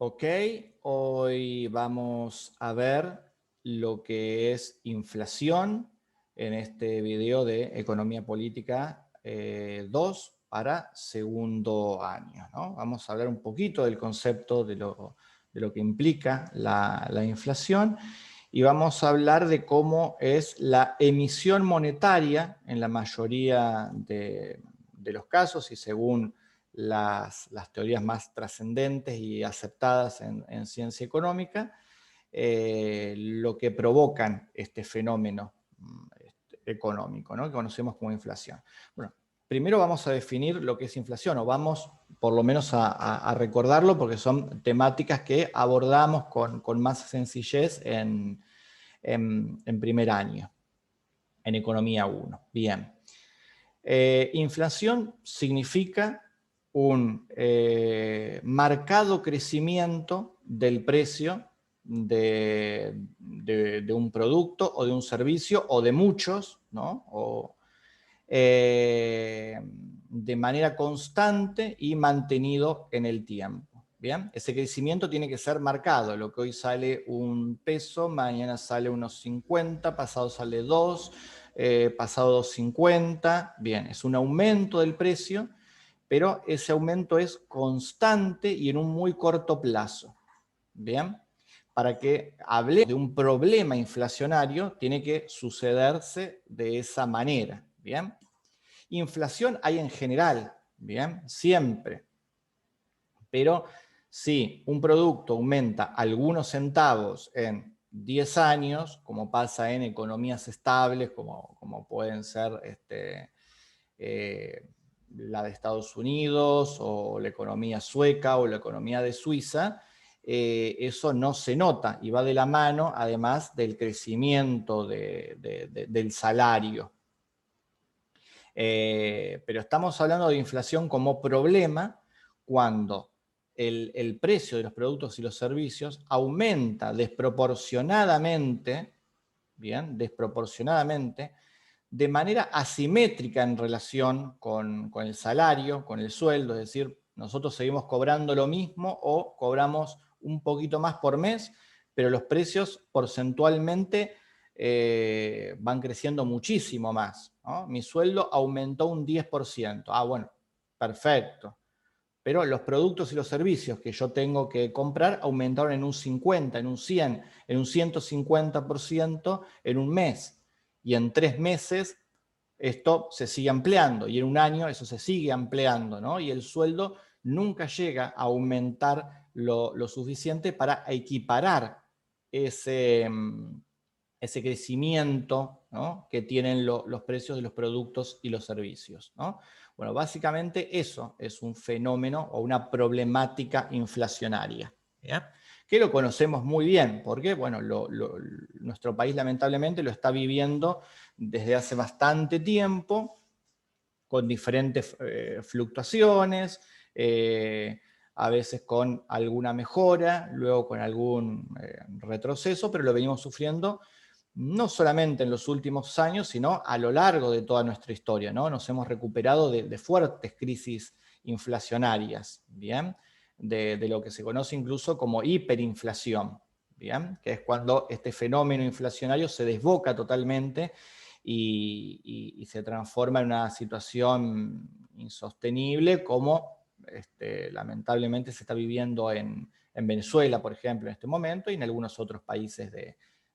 Ok, hoy vamos a ver lo que es inflación en este video de Economía Política 2 para segundo año, ¿no? Vamos a hablar un poquito del concepto de lo que implica la inflación y vamos a hablar de cómo es la emisión monetaria en la mayoría de los casos y según las teorías más trascendentes y aceptadas en ciencia económica, lo que provocan este fenómeno económico, ¿no? Que conocemos como inflación. Bueno, primero vamos a definir lo que es inflación, o vamos por lo menos a recordarlo, porque son temáticas que abordamos con más sencillez en primer año, en Economía 1. Bien. Inflación significa un marcado crecimiento del precio de un producto o de un servicio o de muchos, ¿no? De manera constante y mantenido en el tiempo. ¿Bien? Ese crecimiento tiene que ser marcado. Lo que hoy sale $1, mañana sale unos 50, pasado sale 2, pasado 2.50. Bien, es un aumento del precio, pero ese aumento es constante y en un muy corto plazo. ¿Bien? Para que hable de un problema inflacionario, tiene que sucederse de esa manera. ¿Bien? Inflación hay en general, ¿bien? Siempre. Pero si un producto aumenta algunos centavos en 10 años, como pasa en economías estables, como pueden ser la de Estados Unidos, o la economía sueca, o la economía de Suiza, eso no se nota y va de la mano, además del crecimiento del salario. Pero estamos hablando de inflación como problema cuando el precio de los productos y los servicios aumenta desproporcionadamente, bien, desproporcionadamente, de manera asimétrica en relación con el salario, con el sueldo, es decir, nosotros seguimos cobrando lo mismo o cobramos un poquito más por mes, pero los precios porcentualmente van creciendo muchísimo más, ¿no? Mi sueldo aumentó un 10%. Ah, bueno, perfecto. Pero los productos y los servicios que yo tengo que comprar aumentaron en un 50, en un 100, en un 150% en un mes. Y en 3 meses esto se sigue ampliando y en un año eso se sigue ampliando, ¿no? Y el sueldo nunca llega a aumentar lo suficiente para equiparar ese, ese crecimiento, ¿no?, que tienen los precios de los productos y los servicios, ¿no? Bueno, básicamente eso es un fenómeno o una problemática inflacionaria, ¿ya? Que lo conocemos muy bien, porque bueno, nuestro país lamentablemente lo está viviendo desde hace bastante tiempo, con diferentes fluctuaciones, a veces con alguna mejora, luego con algún retroceso, pero lo venimos sufriendo no solamente en los últimos años, sino a lo largo de toda nuestra historia, ¿no? Nos hemos recuperado de fuertes crisis inflacionarias, ¿bien? De lo que se conoce incluso como hiperinflación, ¿bien? Que es cuando este fenómeno inflacionario se desboca totalmente y se transforma en una situación insostenible, como lamentablemente se está viviendo en Venezuela, por ejemplo, en este momento, y en algunos otros países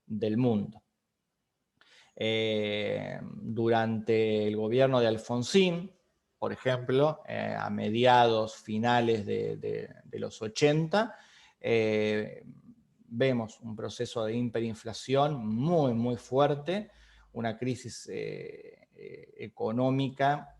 del mundo. Durante el gobierno de Alfonsín, por ejemplo, a mediados finales de los 80, vemos un proceso de hiperinflación muy, muy fuerte, una crisis económica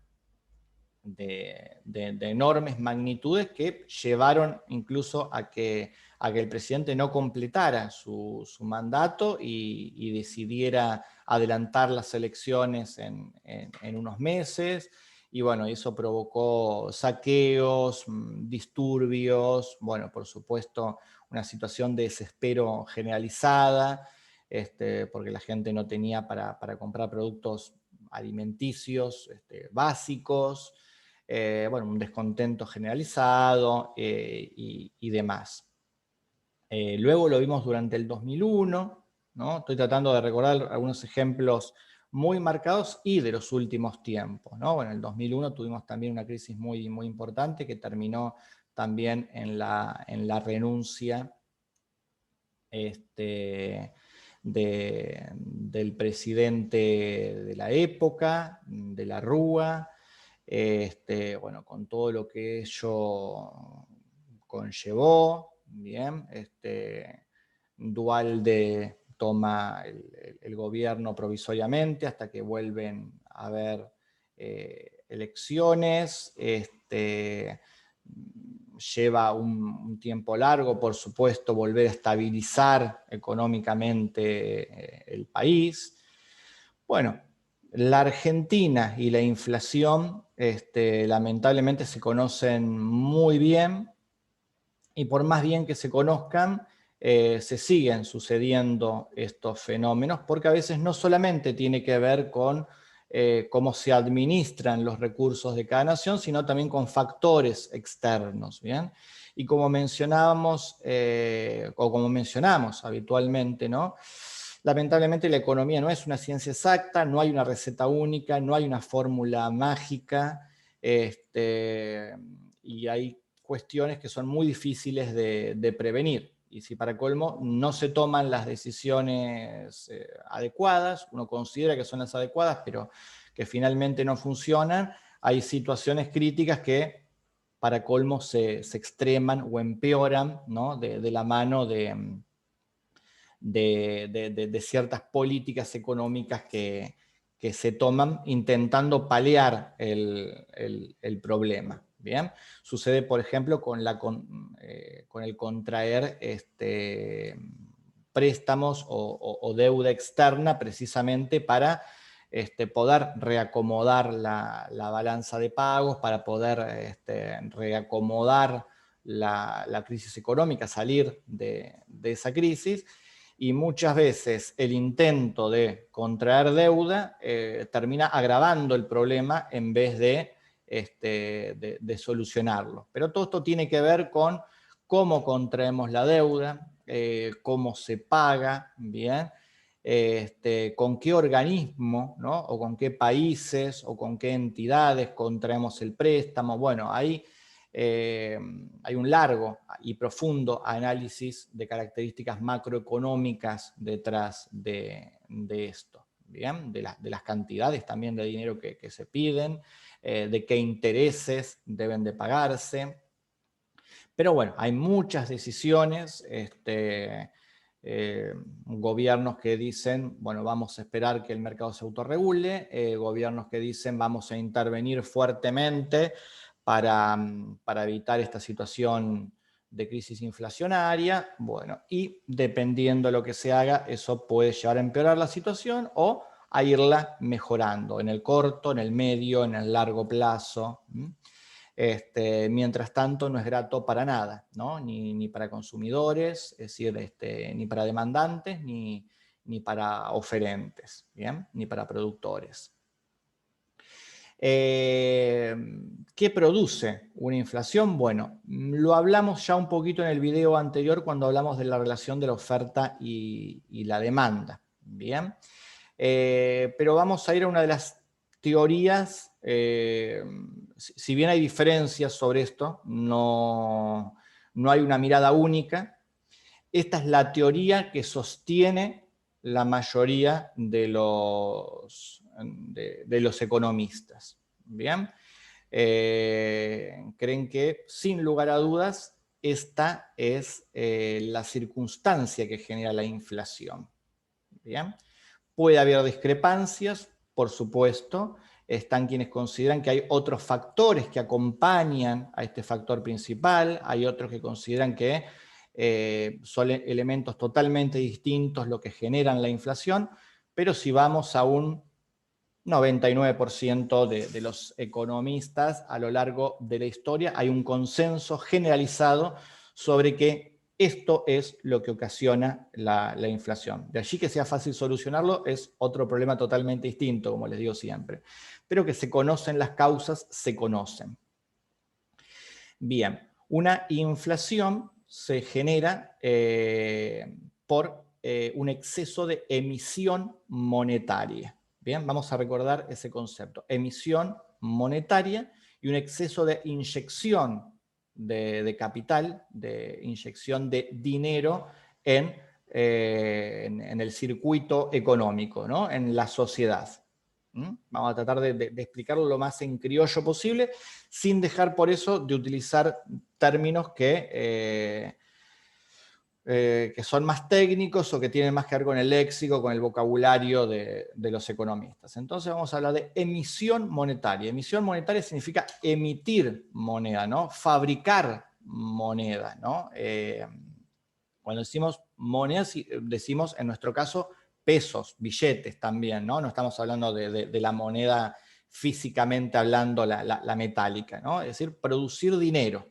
de enormes magnitudes que llevaron incluso a que el presidente no completara su mandato y decidiera adelantar las elecciones en unos meses. Y bueno, eso provocó saqueos, disturbios, bueno, por supuesto, una situación de desespero generalizada, porque la gente no tenía para comprar productos alimenticios básicos. Bueno, un descontento generalizado y demás. Luego lo vimos durante el 2001, ¿no? Estoy tratando de recordar algunos ejemplos muy marcados y de los últimos tiempos, ¿no? Bueno, en el 2001 tuvimos también una crisis muy, muy importante que terminó también en la renuncia del presidente de la época, de la Rúa, bueno, con todo lo que ello conllevó, bien, Duhalde toma el gobierno provisoriamente hasta que vuelven a haber elecciones, lleva un tiempo largo, por supuesto, volver a estabilizar económicamente el país. Bueno, la Argentina y la inflación lamentablemente se conocen muy bien, y por más bien que se conozcan, se siguen sucediendo estos fenómenos, porque a veces no solamente tiene que ver con cómo se administran los recursos de cada nación, sino también con factores externos, ¿bien? Y como mencionábamos, o como mencionamos habitualmente, ¿no? Lamentablemente la economía no es una ciencia exacta, no hay una receta única, no hay una fórmula mágica, y hay cuestiones que son muy difíciles de prevenir. Y si para colmo no se toman las decisiones adecuadas, uno considera que son las adecuadas, pero que finalmente no funcionan, hay situaciones críticas que para colmo se extreman o empeoran, ¿no? de la mano de ciertas políticas económicas que se toman intentando paliar el problema. ¿Bien? Sucede, por ejemplo, con el contraer préstamos o deuda externa precisamente para poder reacomodar la balanza de pagos, para poder reacomodar la crisis económica, salir de esa crisis. Y muchas veces el intento de contraer deuda termina agravando el problema en vez de solucionarlo. Pero todo esto tiene que ver con cómo contraemos la deuda, cómo se paga, ¿bien? Con qué organismo, ¿no? O con qué países o con qué entidades contraemos el préstamo. Bueno, ahí hay un largo y profundo análisis de características macroeconómicas detrás de esto, ¿bien? De las cantidades también de dinero que se piden, de qué intereses deben de pagarse. Pero bueno, hay muchas decisiones, gobiernos que dicen, bueno, vamos a esperar que el mercado se autorregule, gobiernos que dicen vamos a intervenir fuertemente para evitar esta situación de crisis inflacionaria. Bueno, y dependiendo de lo que se haga, eso puede llevar a empeorar la situación o a irla mejorando en el corto, en el medio, en el largo plazo. Mientras tanto no es grato para nada, ¿no? Ni para consumidores, es decir, ni para demandantes, ni para oferentes, ¿bien? Ni para productores. ¿Qué produce una inflación? Bueno, lo hablamos ya un poquito en el video anterior cuando hablamos de la relación de la oferta y la demanda, ¿bien? Pero vamos a ir a una de las teorías, si bien hay diferencias sobre esto, no hay una mirada única. Esta es la teoría que sostiene la mayoría de los economistas. ¿Bien? Creen que, sin lugar a dudas, esta es la circunstancia que genera la inflación. ¿Bien? Puede haber discrepancias, por supuesto. Están quienes consideran que hay otros factores que acompañan a este factor principal. Hay otros que consideran que son elementos totalmente distintos lo que generan la inflación. Pero si vamos a un 99% de los economistas a lo largo de la historia, hay un consenso generalizado sobre que esto es lo que ocasiona la inflación. De allí que sea fácil solucionarlo es otro problema totalmente distinto, como les digo siempre. Pero que se conocen las causas, se conocen. Bien, una inflación se genera por un exceso de emisión monetaria. Bien, vamos a recordar ese concepto. Emisión monetaria y un exceso de inyección de capital, de inyección de dinero en el circuito económico, ¿no? En la sociedad. Vamos a tratar de explicarlo lo más en criollo posible, sin dejar por eso de utilizar términos que son más técnicos o que tienen más que ver con el léxico, con el vocabulario de los economistas. Entonces vamos a hablar de emisión monetaria. Emisión monetaria significa emitir moneda, ¿no? Fabricar moneda, ¿no? Cuando decimos monedas, decimos en nuestro caso pesos, billetes también, ¿no? No estamos hablando de la moneda físicamente hablando, la metálica, ¿no? Es decir, producir dinero.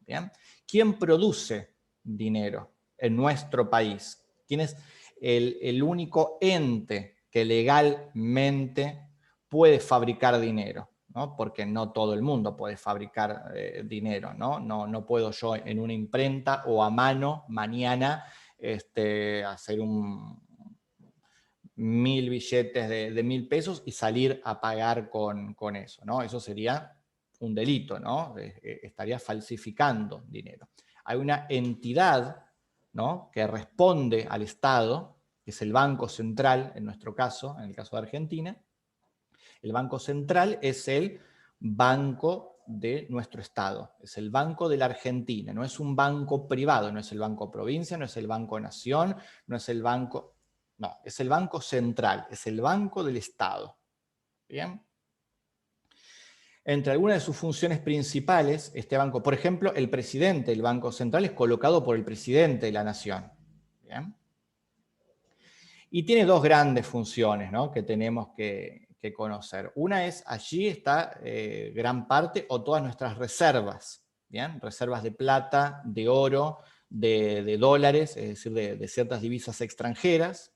¿Bien? ¿Quién produce dinero en nuestro país? ¿Quién es el único ente que legalmente puede fabricar dinero? ¿No? Porque no todo el mundo puede fabricar dinero, ¿no? No puedo yo en una imprenta o a mano mañana hacer 1000 billetes de 1000 pesos y salir a pagar con eso, ¿no? Eso sería un delito, ¿no? Estaría falsificando dinero. Hay una entidad, ¿no?, que responde al Estado, que es el Banco Central, en nuestro caso, en el caso de Argentina. El Banco Central es el banco de nuestro Estado, es el Banco de la Argentina, no es un banco privado, no es el Banco Provincia, no es el Banco Nación, no es el Banco... No, es el Banco Central, es el Banco del Estado. ¿Bien? Entre algunas de sus funciones principales, este banco, por ejemplo, el presidente del Banco Central es colocado por el presidente de la Nación. ¿Bien? Y tiene dos grandes funciones, ¿no?, que tenemos que conocer. Una es, allí está gran parte o todas nuestras reservas, ¿bien? Reservas de plata, de oro, de dólares, es decir, de ciertas divisas extranjeras.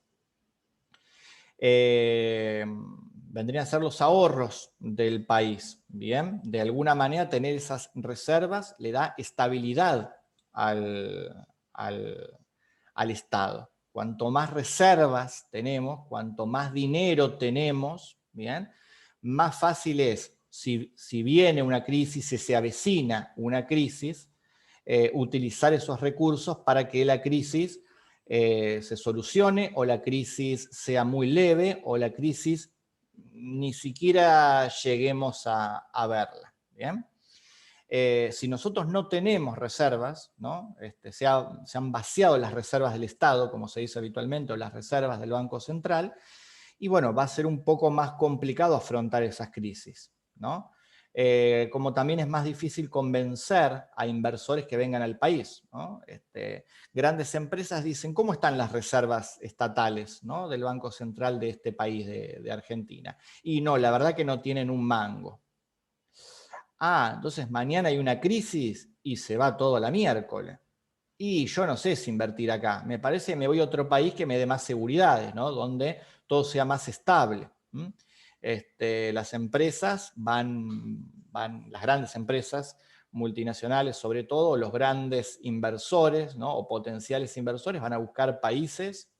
Vendrían a ser los ahorros del país, ¿bien? De alguna manera tener esas reservas le da estabilidad al Estado. Cuanto más reservas tenemos, cuanto más dinero tenemos, ¿bien?, más fácil es, si viene una crisis, si se avecina una crisis, utilizar esos recursos para que la crisis se solucione, o la crisis sea muy leve, o la crisis ni siquiera lleguemos a verla. ¿Bien? Si nosotros no tenemos reservas, ¿no?, se han vaciado las reservas del Estado, como se dice habitualmente, o las reservas del Banco Central, y bueno, va a ser un poco más complicado afrontar esas crisis, ¿no? Como también es más difícil convencer a inversores que vengan al país, ¿no? Grandes empresas dicen, ¿cómo están las reservas estatales, ¿no?, del Banco Central de este país, de Argentina? Y no, la verdad que no tienen un mango. Ah, entonces mañana hay una crisis y se va todo a la miércoles. Y yo no sé si invertir acá. Me parece que me voy a otro país que me dé más seguridades, ¿no?, donde todo sea más estable. Las empresas las grandes empresas multinacionales, sobre todo los grandes inversores, ¿no?, o potenciales inversores, van a buscar países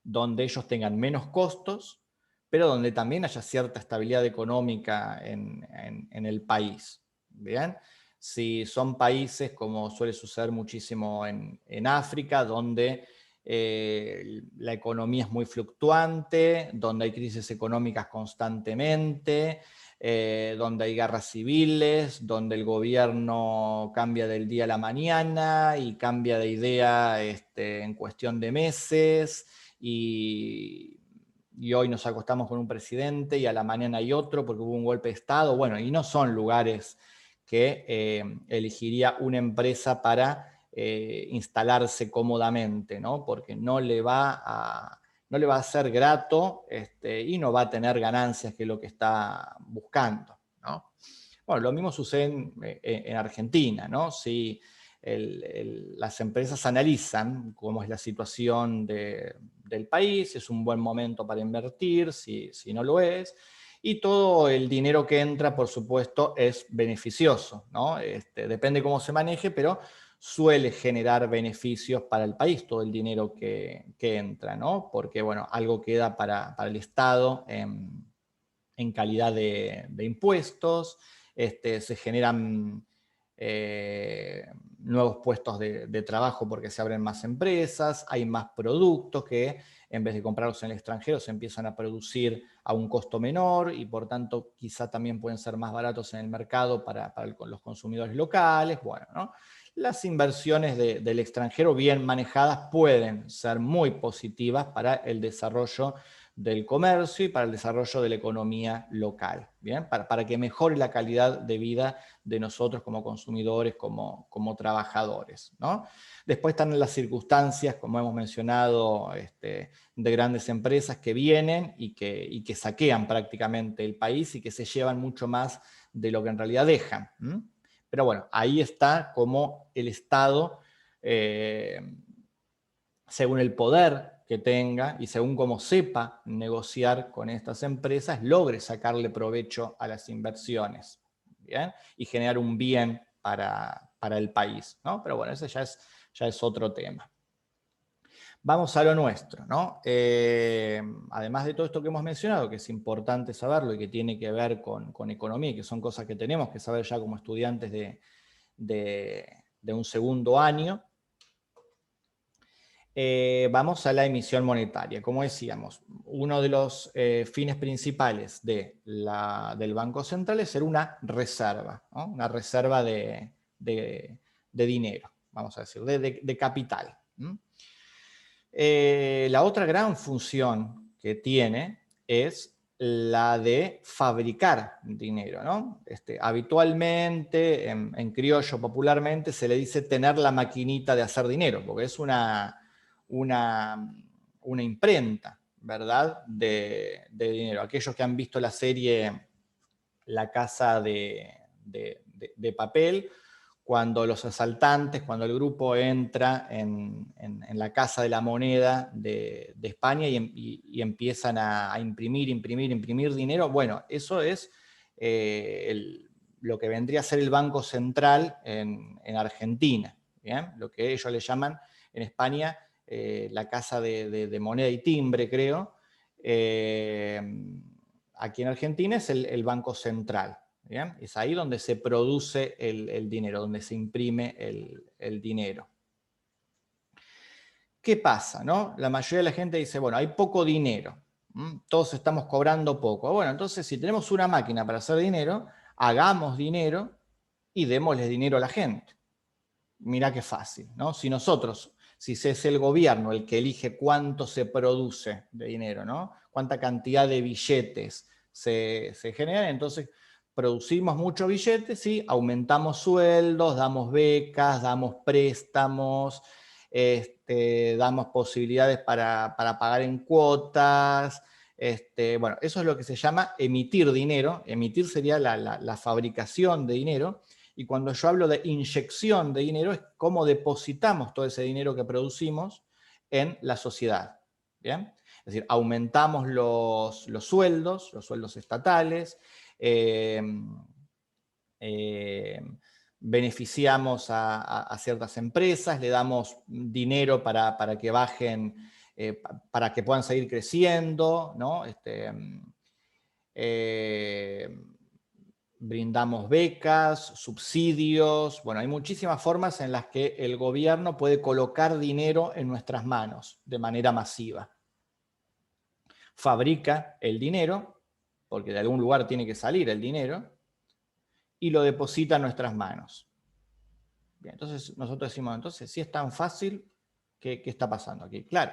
donde ellos tengan menos costos, pero donde también haya cierta estabilidad económica en el país. ¿Bien? Si son países, como suele suceder muchísimo en África, donde la economía es muy fluctuante, donde hay crisis económicas constantemente, donde hay guerras civiles, donde el gobierno cambia del día a la mañana y cambia de idea en cuestión de meses, y hoy nos acostamos con un presidente y a la mañana hay otro porque hubo un golpe de Estado. Bueno, y no son lugares que elegiría una empresa para instalarse cómodamente, ¿no?, porque no le va a ser grato y no va a tener ganancias, que es lo que está buscando, ¿no? Bueno, lo mismo sucede en Argentina, ¿no? Si las empresas analizan cómo es la situación del país, si es un buen momento para invertir, si no lo es, y todo el dinero que entra, por supuesto, es beneficioso, ¿no? Depende cómo se maneje, pero suele generar beneficios para el país, todo el dinero que entra, ¿no? Porque, bueno, algo queda para el Estado en calidad de impuestos, se generan nuevos puestos de trabajo porque se abren más empresas, hay más productos que en vez de comprarlos en el extranjero se empiezan a producir a un costo menor y por tanto quizá también pueden ser más baratos en el mercado para los consumidores locales. Bueno, ¿no? Las inversiones del extranjero bien manejadas pueden ser muy positivas para el desarrollo del comercio y para el desarrollo de la economía local, ¿bien? Para que mejore la calidad de vida de nosotros como consumidores, como trabajadores, ¿no? Después están las circunstancias, como hemos mencionado, de grandes empresas que vienen y que saquean prácticamente el país y que se llevan mucho más de lo que en realidad dejan. Pero bueno, ahí está como el Estado, según el poder que tenga y según cómo sepa negociar con estas empresas, logre sacarle provecho a las inversiones, ¿bien? Y generar un bien para el país, ¿no? Pero bueno, ese ya es otro tema. Vamos a lo nuestro, ¿no? Además de todo esto que hemos mencionado, que es importante saberlo y que tiene que ver con economía, y que son cosas que tenemos que saber ya como estudiantes de un segundo año, vamos a la emisión monetaria. Como decíamos, uno de los fines principales del Banco Central es ser una reserva, ¿no? Una reserva de dinero, vamos a decir, de capital. La otra gran función que tiene es la de fabricar dinero, ¿no? Habitualmente, en criollo popularmente, se le dice tener la maquinita de hacer dinero, porque es una imprenta, ¿verdad?, de dinero. Aquellos que han visto la serie La Casa de Papel, cuando los asaltantes, cuando el grupo entra en la Casa de la Moneda de España y empiezan a imprimir dinero, bueno, eso es lo que vendría a ser el Banco Central en Argentina, ¿bien? Lo que ellos le llaman en España la Casa de Moneda y Timbre, creo. Aquí en Argentina es el Banco Central. ¿Bien? Es ahí donde se produce el dinero, donde se imprime el dinero. ¿Qué pasa? ¿No? La mayoría de la gente dice, bueno, hay poco dinero, todos estamos cobrando poco. Bueno, entonces si tenemos una máquina para hacer dinero, hagamos dinero y démosle dinero a la gente. Mirá qué fácil, ¿no? Si es el gobierno el que elige cuánto se produce de dinero, ¿no? Cuánta cantidad de billetes se generan, entonces producimos muchos billetes, ¿sí? Aumentamos sueldos, damos becas, damos préstamos, damos posibilidades para pagar en cuotas. Bueno, eso es lo que se llama emitir dinero. Emitir sería la fabricación de dinero. Y cuando yo hablo de inyección de dinero, es cómo depositamos todo ese dinero que producimos en la sociedad. ¿Bien? Es decir, aumentamos los sueldos estatales, beneficiamos a ciertas empresas, le damos dinero para que bajen, para que puedan seguir creciendo, ¿no? Brindamos becas, subsidios, bueno, hay muchísimas formas en las que el gobierno puede colocar dinero en nuestras manos de manera masiva. Fabrica el dinero, porque de algún lugar tiene que salir el dinero, y lo deposita en nuestras manos. Bien, entonces nosotros decimos, entonces, si es tan fácil, ¿qué está pasando aquí? Claro,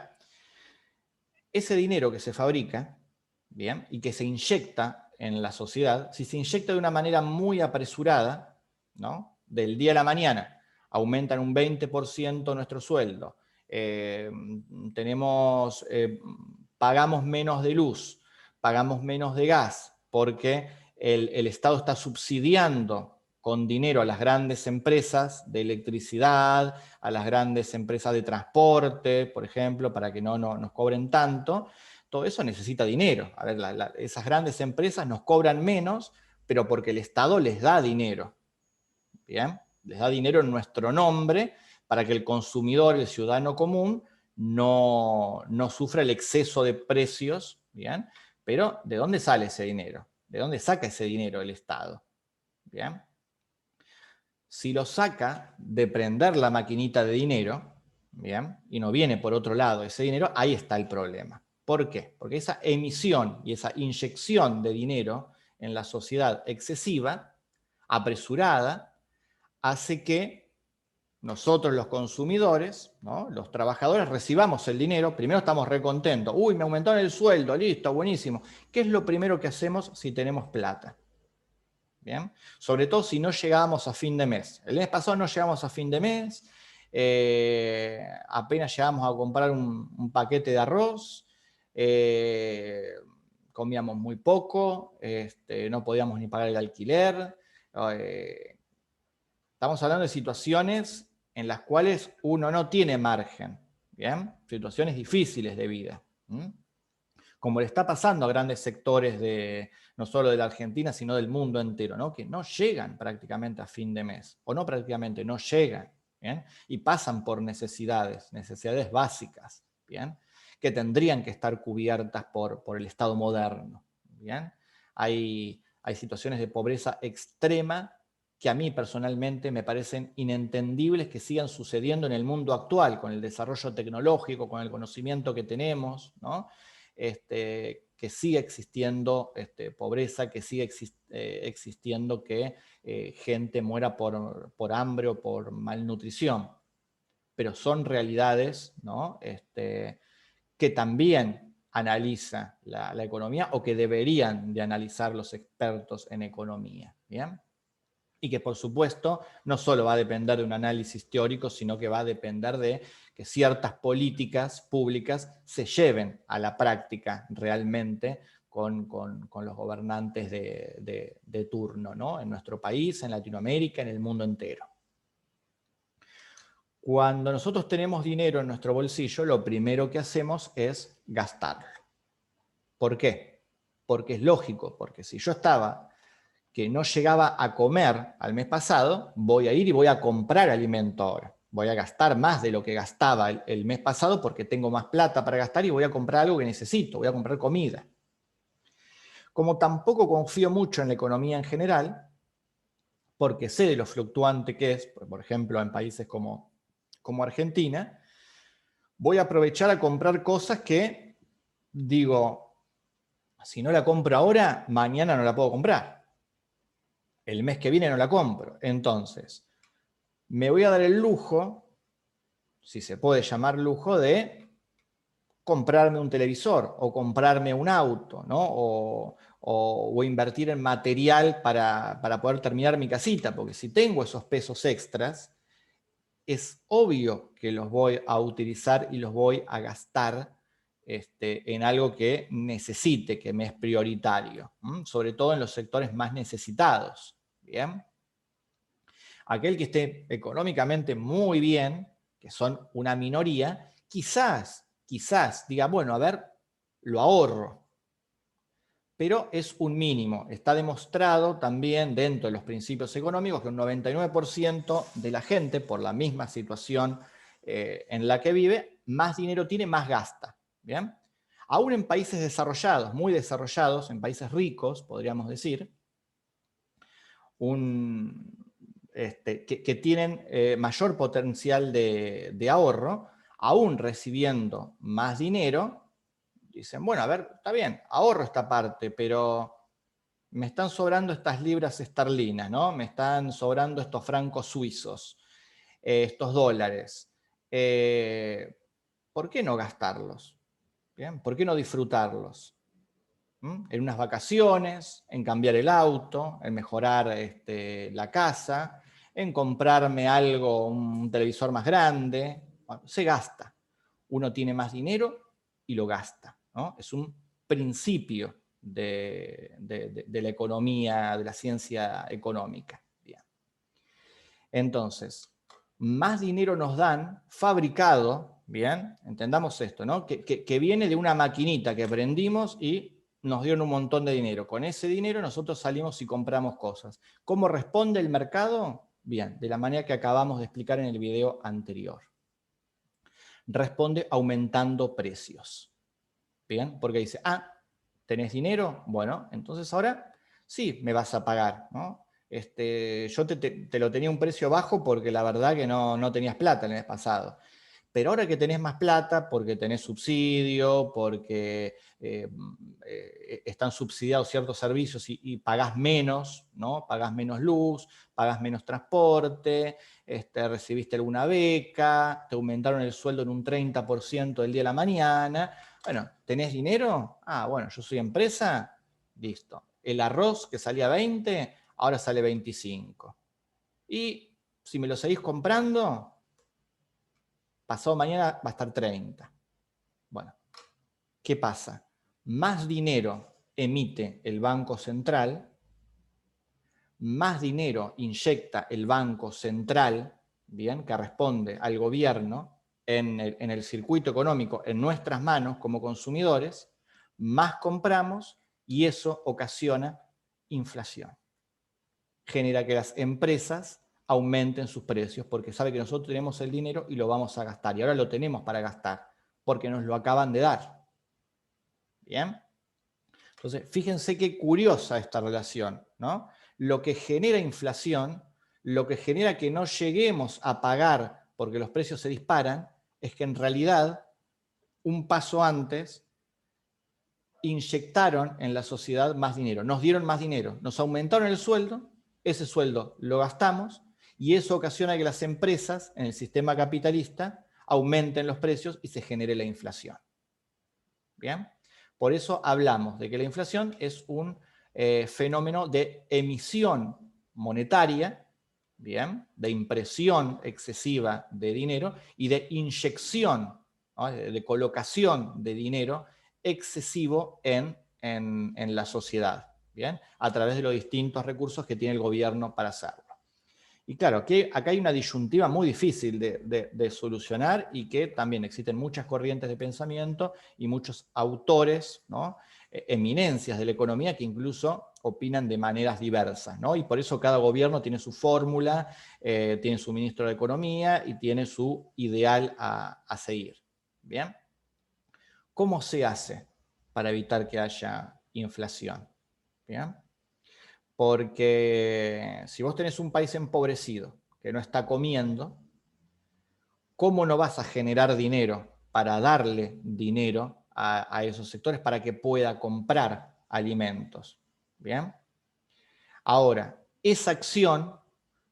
ese dinero que se fabrica, bien, y que se inyecta en la sociedad, si se inyecta de una manera muy apresurada, ¿no? Del día a la mañana, aumentan un 20% nuestro sueldo, pagamos menos de luz, pagamos menos de gas, porque el Estado está subsidiando con dinero a las grandes empresas de electricidad, a las grandes empresas de transporte, por ejemplo, para que no nos cobren tanto. Todo eso necesita dinero. A ver, esas grandes empresas nos cobran menos, pero porque el Estado les da dinero. ¿Bien? les da dinero en nuestro nombre para que el consumidor, el ciudadano común, no sufra el exceso de precios, ¿bien? Pero, ¿de dónde sale ese dinero? ¿De dónde saca ese dinero el Estado? ¿Bien? Si lo saca de prender la maquinita de dinero, ¿bien? Y no viene por otro lado ese dinero, ahí está el problema. ¿Por qué? Porque esa emisión y esa inyección de dinero en la sociedad excesiva, apresurada, hace que nosotros los consumidores, ¿no?, los trabajadores, recibamos el dinero, primero estamos recontentos, uy, me aumentaron el sueldo, listo, buenísimo. ¿Qué es lo primero que hacemos si tenemos plata? ¿Bien? Sobre todo si no llegamos a fin de mes. El mes pasado no llegamos a fin de mes, apenas llegamos a comprar un paquete de arroz, comíamos muy poco, no podíamos ni pagar el alquiler. Estamos hablando de situaciones en las cuales uno no tiene margen, ¿bien? Situaciones difíciles de vida. Como le está pasando a grandes sectores no solo de la Argentina, sino del mundo entero, ¿no? Que no llegan prácticamente a fin de mes, o no prácticamente, no llegan, ¿bien? Y pasan por necesidades básicas, ¿bien? Que tendrían que estar cubiertas por el Estado moderno, ¿bien? Hay situaciones de pobreza extrema que a mí personalmente me parecen inentendibles que sigan sucediendo en el mundo actual, con el desarrollo tecnológico, con el conocimiento que tenemos, ¿no? Que siga existiendo pobreza, que siga existiendo que gente muera por hambre o por malnutrición. Pero son realidades, ¿no?, que también analiza la economía, o que deberían de analizar los expertos en economía, ¿bien? Y que, por supuesto, no solo va a depender de un análisis teórico, sino que va a depender de que ciertas políticas públicas se lleven a la práctica realmente con los gobernantes de turno, ¿no?, en nuestro país, en Latinoamérica, en el mundo entero. Cuando nosotros tenemos dinero en nuestro bolsillo, lo primero que hacemos es gastarlo. ¿Por qué? Porque es lógico, porque si yo estaba que no llegaba a comer al mes pasado, voy a ir y voy a comprar alimento ahora. Voy a gastar más de lo que gastaba el mes pasado porque tengo más plata para gastar y voy a comprar algo que necesito, voy a comprar comida. Como tampoco confío mucho en la economía en general, porque sé de lo fluctuante que es, por ejemplo, en países como Argentina, voy a aprovechar a comprar cosas que, digo, si no la compro ahora, mañana no la puedo comprar. El mes que viene no la compro. Entonces, me voy a dar el lujo, si se puede llamar lujo, de comprarme un televisor o comprarme un auto, ¿no? O invertir en material para poder terminar mi casita, porque si tengo esos pesos extras, es obvio que los voy a utilizar y los voy a gastar en algo que necesite, que me es prioritario, sobre todo en los sectores más necesitados. ¿Bien? Aquel que esté económicamente muy bien, que son una minoría, quizás diga, bueno, a ver, lo ahorro. Pero es un mínimo. Está demostrado también dentro de los principios económicos que un 99% de la gente, por la misma situación en la que vive, más dinero tiene, más gasta. ¿Bien? Aún en países desarrollados, muy desarrollados, en países ricos, podríamos decir, que tienen mayor potencial de ahorro, aún recibiendo más dinero, dicen, bueno, a ver, está bien, ahorro esta parte, pero me están sobrando estas libras esterlinas, ¿no? Me están sobrando estos francos suizos, estos dólares. ¿Por qué no gastarlos? ¿Bien? ¿Por qué no disfrutarlos? En unas vacaciones, en cambiar el auto, en mejorar la casa, en comprarme algo, un televisor más grande. Bueno, se gasta. Uno tiene más dinero y lo gasta, ¿no? Es un principio de la economía, de la ciencia económica. Bien. Entonces, más dinero nos dan fabricado, bien, entendamos esto, ¿no? Que viene de una maquinita que prendimos y nos dieron un montón de dinero. Con ese dinero nosotros salimos y compramos cosas. ¿Cómo responde el mercado? Bien, de la manera que acabamos de explicar en el video anterior. Responde aumentando precios. Bien, porque dice, ¿tenés dinero? Bueno, entonces ahora sí me vas a pagar, ¿no? Yo te lo tenía a un precio bajo porque la verdad que no tenías plata el mes pasado. Pero ahora que tenés más plata, porque tenés subsidio, porque están subsidiados ciertos servicios y pagás menos, ¿no? Pagás menos luz, pagás menos transporte, recibiste alguna beca, te aumentaron el sueldo en un 30% el día de la mañana. Bueno, ¿tenés dinero? Bueno, yo soy empresa, listo. El arroz que salía 20, ahora sale 25. Y si me lo seguís comprando, pasado mañana va a estar 30. Bueno, ¿qué pasa? Más dinero emite el Banco Central, más dinero inyecta el Banco Central, bien, que responde al gobierno en el circuito económico, en nuestras manos como consumidores, más compramos y eso ocasiona inflación. Genera que las empresas aumenten sus precios porque sabe que nosotros tenemos el dinero y lo vamos a gastar. Y ahora lo tenemos para gastar porque nos lo acaban de dar. ¿Bien? Entonces, fíjense qué curiosa esta relación, ¿no? Lo que genera inflación, lo que genera que no lleguemos a pagar porque los precios se disparan, es que en realidad, un paso antes, inyectaron en la sociedad más dinero, nos dieron más dinero, nos aumentaron el sueldo, ese sueldo lo gastamos y eso ocasiona que las empresas en el sistema capitalista aumenten los precios y se genere la inflación. ¿Bien? Por eso hablamos de que la inflación es un fenómeno de emisión monetaria, ¿bien? De impresión excesiva de dinero y de inyección, ¿no? De colocación de dinero excesivo en la sociedad, ¿bien? A través de los distintos recursos que tiene el gobierno para hacerlo. Y claro, acá hay una disyuntiva muy difícil de solucionar y que también existen muchas corrientes de pensamiento y muchos autores, ¿no? Eminencias de la economía que incluso opinan de maneras diversas, ¿no? Y por eso cada gobierno tiene su fórmula, tiene su ministro de Economía y tiene su ideal a seguir. ¿Bien? ¿Cómo se hace para evitar que haya inflación? ¿Bien? Porque si vos tenés un país empobrecido que no está comiendo, ¿cómo no vas a generar dinero para darle dinero a esos sectores para que pueda comprar alimentos? ¿Bien? Ahora, esa acción,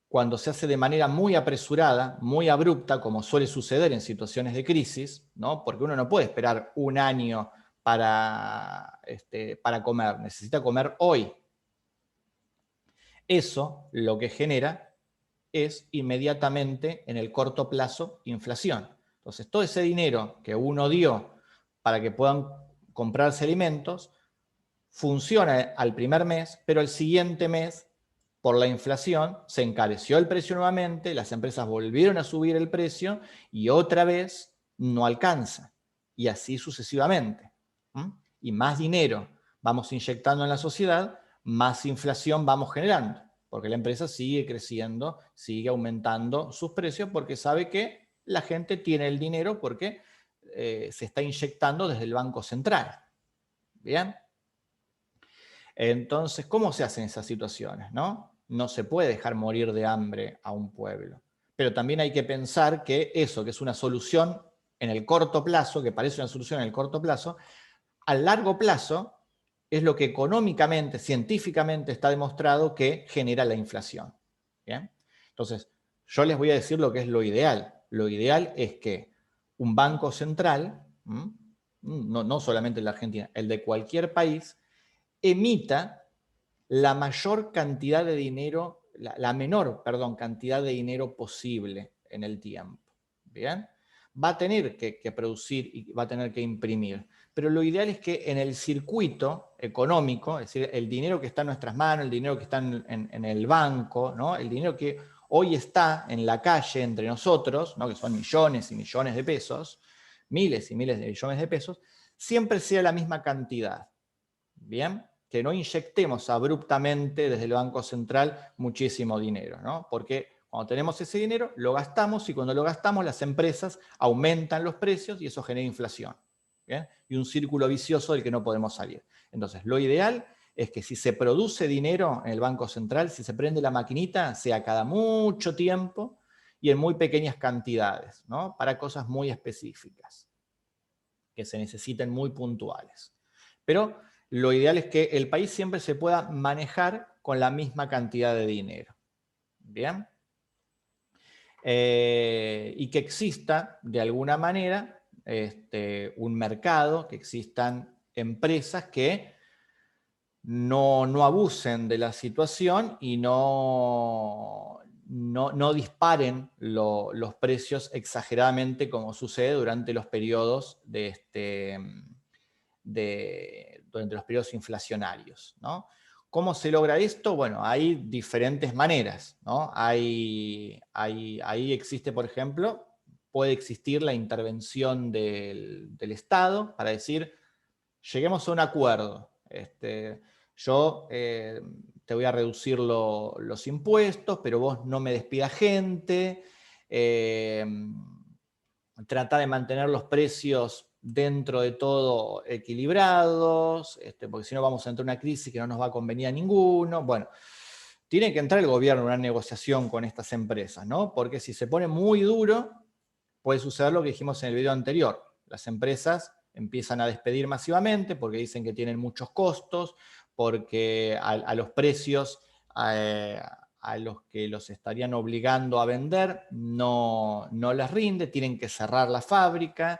cuando se hace de manera muy apresurada, muy abrupta, como suele suceder en situaciones de crisis, ¿no? Porque uno no puede esperar un año para comer, necesita comer hoy. Eso lo que genera es inmediatamente en el corto plazo inflación. Entonces, todo ese dinero que uno dio para que puedan comprarse alimentos funciona al primer mes, pero el siguiente mes, por la inflación, se encareció el precio nuevamente, las empresas volvieron a subir el precio y otra vez no alcanza. Y así sucesivamente. Y más dinero vamos inyectando en la sociedad, más inflación vamos generando, porque la empresa sigue creciendo, sigue aumentando sus precios porque sabe que la gente tiene el dinero porque se está inyectando desde el Banco Central. ¿Bien? Entonces, ¿cómo se hacen esas situaciones? No se puede dejar morir de hambre a un pueblo. Pero también hay que pensar que eso, que es una solución en el corto plazo, que parece una solución en el corto plazo, a largo plazo es lo que económicamente, científicamente está demostrado que genera la inflación. ¿Bien? Entonces, yo les voy a decir lo que es lo ideal. Lo ideal es que un banco central, no solamente el de Argentina, el de cualquier país, emita la mayor cantidad de dinero, la menor, perdón, cantidad de dinero posible en el tiempo. ¿Bien? Va a tener que producir y va a tener que imprimir. Pero lo ideal es que en el circuito económico, es decir, el dinero que está en nuestras manos, el dinero que está en el banco, ¿no? El dinero que hoy está en la calle entre nosotros, ¿no? Que son millones y millones de pesos, miles y miles de millones de pesos, siempre sea la misma cantidad. ¿Bien? Que no inyectemos abruptamente desde el Banco Central muchísimo dinero, ¿no? Porque Cuando tenemos ese dinero, lo gastamos, y cuando lo gastamos, las empresas aumentan los precios y eso genera inflación. ¿Bien? Y un círculo vicioso del que no podemos salir. Entonces, lo ideal es que si se produce dinero en el Banco Central, si se prende la maquinita, sea cada mucho tiempo y en muy pequeñas cantidades, ¿no? Para cosas muy específicas, que se necesiten muy puntuales. Pero lo ideal es que el país siempre se pueda manejar con la misma cantidad de dinero. ¿Bien? Y que exista, de alguna manera, un mercado, que existan empresas que no abusen de la situación y no disparen los precios exageradamente, como sucede durante los periodos durante los periodos inflacionarios, ¿no? ¿Cómo se logra esto? Bueno, hay diferentes maneras, ¿no? Ahí existe, por ejemplo, puede existir la intervención del Estado para decir, lleguemos a un acuerdo. Yo te voy a reducir los impuestos, pero vos no me despidas gente. Trata de mantener los precios dentro de todo equilibrados, porque si no vamos a entrar en una crisis que no nos va a convenir a ninguno. Bueno, tiene que entrar el gobierno en una negociación con estas empresas, ¿no? Porque si se pone muy duro, puede suceder lo que dijimos en el video anterior. Las empresas empiezan a despedir masivamente porque dicen que tienen muchos costos, porque a los precios a los que los estarían obligando a vender no les rinde, tienen que cerrar la fábrica,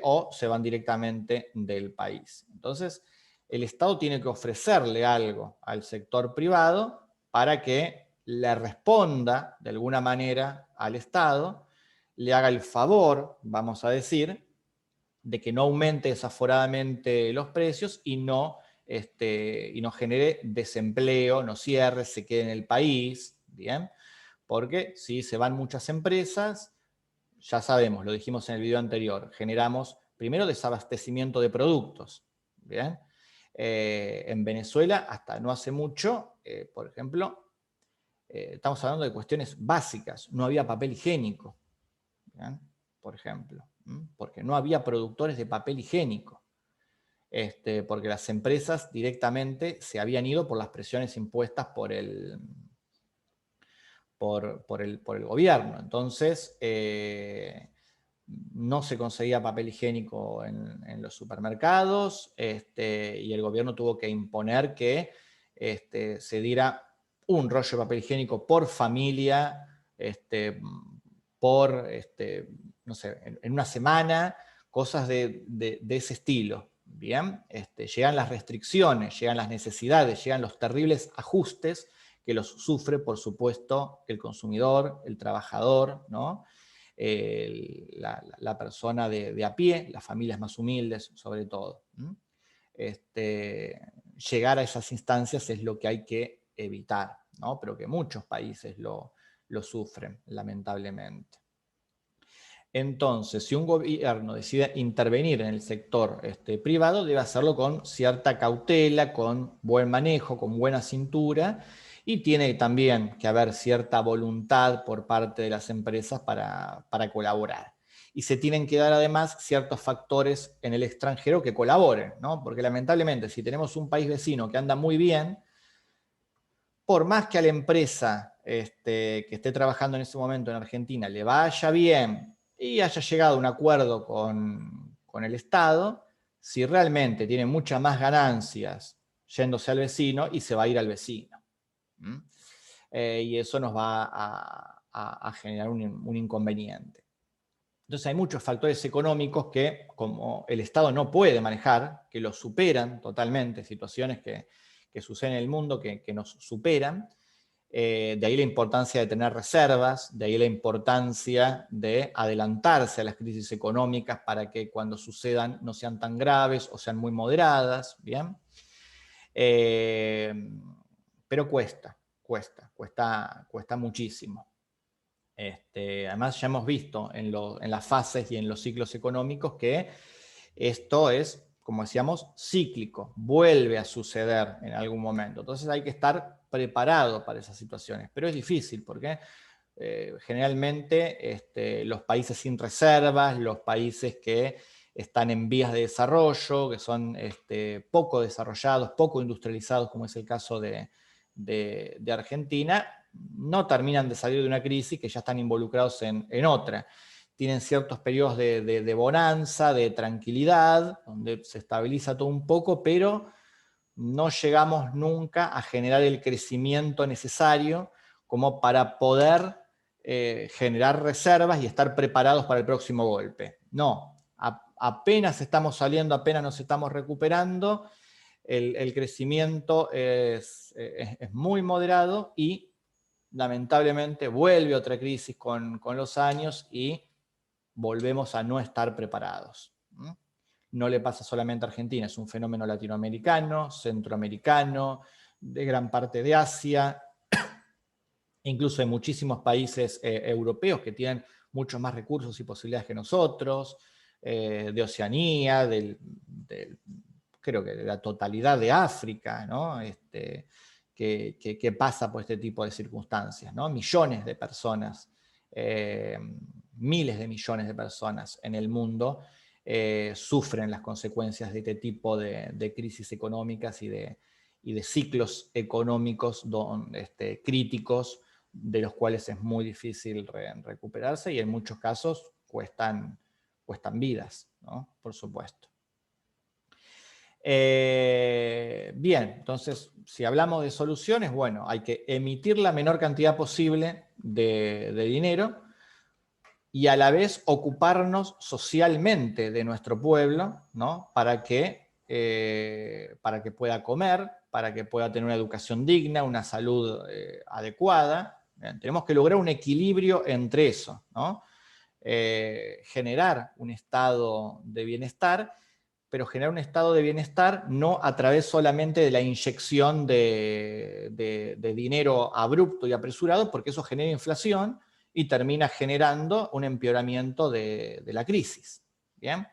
o se van directamente del país. Entonces, el Estado tiene que ofrecerle algo al sector privado para que le responda de alguna manera al Estado, le haga el favor, vamos a decir, de que no aumente desaforadamente los precios y no genere desempleo, no cierre, se quede en el país, ¿bien? Porque si se van muchas empresas, ya sabemos, lo dijimos en el video anterior, generamos primero desabastecimiento de productos, ¿bien? En Venezuela, hasta no hace mucho, por ejemplo, estamos hablando de cuestiones básicas, no había papel higiénico, ¿bien? Por ejemplo, porque no había productores de papel higiénico, porque las empresas directamente se habían ido por las presiones impuestas por el gobierno. Entonces, no se conseguía papel higiénico en los supermercados, y el gobierno tuvo que imponer que se diera un rollo de papel higiénico por familia, no sé, en una semana, cosas de ese estilo. Bien, llegan las restricciones, llegan las necesidades, llegan los terribles ajustes que los sufre, por supuesto, el consumidor, el trabajador, ¿no? La persona de a pie, las familias más humildes, sobre todo. Llegar a esas instancias es lo que hay que evitar, ¿no? Pero que muchos países lo sufren, lamentablemente. Entonces, si un gobierno decide intervenir en el sector privado, debe hacerlo con cierta cautela, con buen manejo, con buena cintura, y tiene también que haber cierta voluntad por parte de las empresas para colaborar. Y se tienen que dar además ciertos factores en el extranjero que colaboren, ¿no? Porque lamentablemente, si tenemos un país vecino que anda muy bien, por más que a la empresa que esté trabajando en ese momento en Argentina le vaya bien y haya llegado a un acuerdo con el Estado, si realmente tiene muchas más ganancias yéndose al vecino, y se va a ir al vecino. Y eso nos va a generar un inconveniente. Entonces hay muchos factores económicos que, como el Estado no puede manejar, que los superan totalmente, situaciones que suceden en el mundo que nos superan. De ahí la importancia de tener reservas, de ahí la importancia de adelantarse a las crisis económicas para que cuando sucedan no sean tan graves o sean muy moderadas, ¿bien? Pero cuesta muchísimo. Además ya hemos visto en las fases y en los ciclos económicos que esto es, como decíamos, cíclico, vuelve a suceder en algún momento. Entonces hay que estar preparado para esas situaciones, pero es difícil porque generalmente los países sin reservas, los países que están en vías de desarrollo, que son poco desarrollados, poco industrializados, como es el caso de Argentina, no terminan de salir de una crisis que ya están involucrados en otra. Tienen ciertos periodos de bonanza, de tranquilidad, donde se estabiliza todo un poco, pero no llegamos nunca a generar el crecimiento necesario como para poder generar reservas y estar preparados para el próximo golpe. No, apenas estamos saliendo, apenas nos estamos recuperando, el crecimiento es muy moderado y lamentablemente vuelve otra crisis con los años y volvemos a no estar preparados. No le pasa solamente a Argentina, es un fenómeno latinoamericano, centroamericano, de gran parte de Asia, incluso en muchísimos países europeos que tienen muchos más recursos y posibilidades que nosotros, de Oceanía, creo que de la totalidad de África, ¿no? Que pasa por este tipo de circunstancias, ¿no? Millones de personas, miles de millones de personas en el mundo sufren las consecuencias de este tipo de crisis económicas y de ciclos económicos críticos, de los cuales es muy difícil recuperarse y en muchos casos cuestan vidas, ¿no? Por supuesto. Bien, entonces, si hablamos de soluciones, bueno, hay que emitir la menor cantidad posible de dinero y a la vez ocuparnos socialmente de nuestro pueblo, ¿no? Para que pueda comer, para que pueda tener una educación digna, una salud adecuada. Bien, tenemos que lograr un equilibrio entre eso, ¿no? Generar un estado de bienestar, pero generar un estado de bienestar no a través solamente de la inyección de dinero abrupto y apresurado, porque eso genera inflación y termina generando un empeoramiento de la crisis. ¿Bien?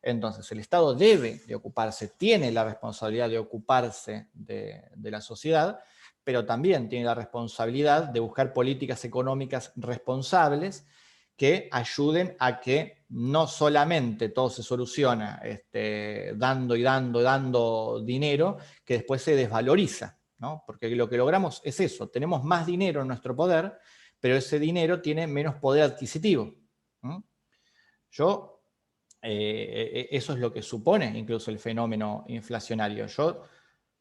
Entonces, el Estado debe de ocuparse, tiene la responsabilidad de ocuparse de la sociedad, pero también tiene la responsabilidad de buscar políticas económicas responsables que ayuden a que no solamente todo se soluciona dando y dando dinero, que después se desvaloriza, ¿no? Porque lo que logramos es eso, tenemos más dinero en nuestro poder, pero ese dinero tiene menos poder adquisitivo. Eso es lo que supone incluso el fenómeno inflacionario. Yo